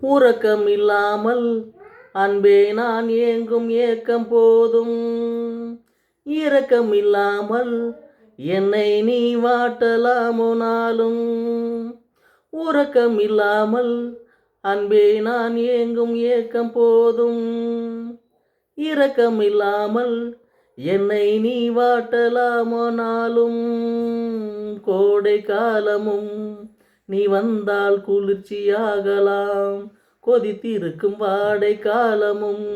உறக்கம் இல்லாமல் அன்பே நான் ஏங்கும் ஏக்கம் போதும். இரக்கம் இல்லாமல் என்னை நீ வாட்டலாமோ நாளும். உறக்கம் இல்லாமல் அன்பே நான் ஏங்கும் ஏக்கம் போதும். இரக்கம் இல்லாமல் என்னை நீ வாட்டலாமோ நாளும். கோடை காலமும் நீ வந்தால் குளிர்ச்சியாகலாம். கொதித்திருக்கும் வாடை காலமும்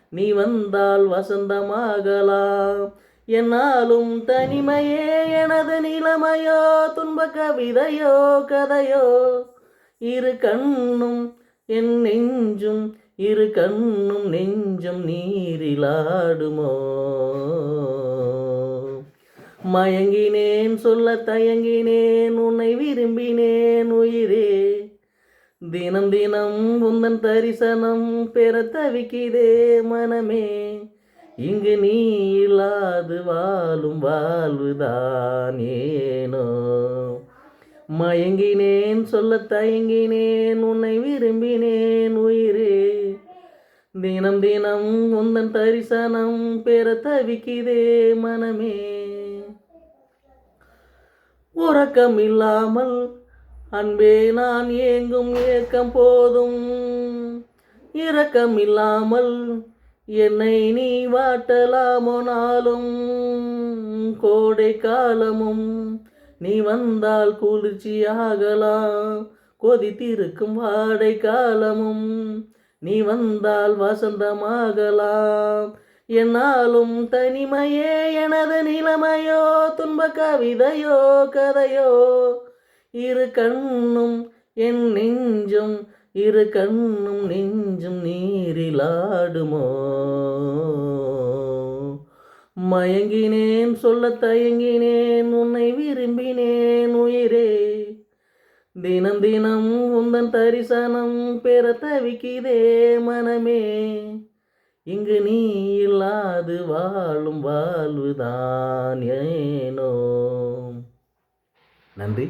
நீ வந்தால் வசந்தமாகலாம். என்னாலும் தனிமையே எனது நிலைமையோ, துன்ப கவிதையோ கதையோ. இரு கண்ணும் என் நெஞ்சும், இரு கண்ணும் நெஞ்சம் நீரிலாடுமோ. மயங்கினேன் சொல்ல தயங்கினேன், உன்னை விரும்பினேன் உயிரே. தினம் தினம் உந்தன் தரிசனம் பெற தவிக்குதே மனமே. இங்கு நீ இல்லாது வாழும் வாழ்வுதான் ஏனோ. மயங்கினேன் சொல்ல தயங்கினேன், உன்னை விரும்பினேன் உயிரே. தினம் தினம் உந்தன் தரிசனம் பெற தவிக்குதே மனமே. உறக்கம் இல்லாமல் அன்பே நான் ஏங்கும் ஏக்கம் போதும். இரக்கம் இல்லாமல் என்னை நீ வாட்டலாமோ நாளும். கோடை காலமும் நீ வந்தால் குளிர்ச்சியாகலாம். கொதித்திருக்கும் வாடை காலமும் நீ வந்தால் வசந்தமாகலாம். என்னாலும் தனிமையே எனது நிலைமையோ, துன்ப கவிதையோ கதையோ. இரு கண்ணும் என் நெஞ்சும், இரு கண்ணும் நெஞ்சும் நீரிலாடுமோ. மயங்கினேன் சொல்ல தயங்கினேன், உன்னை விரும்பினேன் உயிரே. தினம் தினம் உந்தன் தரிசனம் பெற தவிக்குதே மனமே. இங்கு நீ இல்லாது வாழும் வாழ்வுதான் ஏனோ. நன்றி.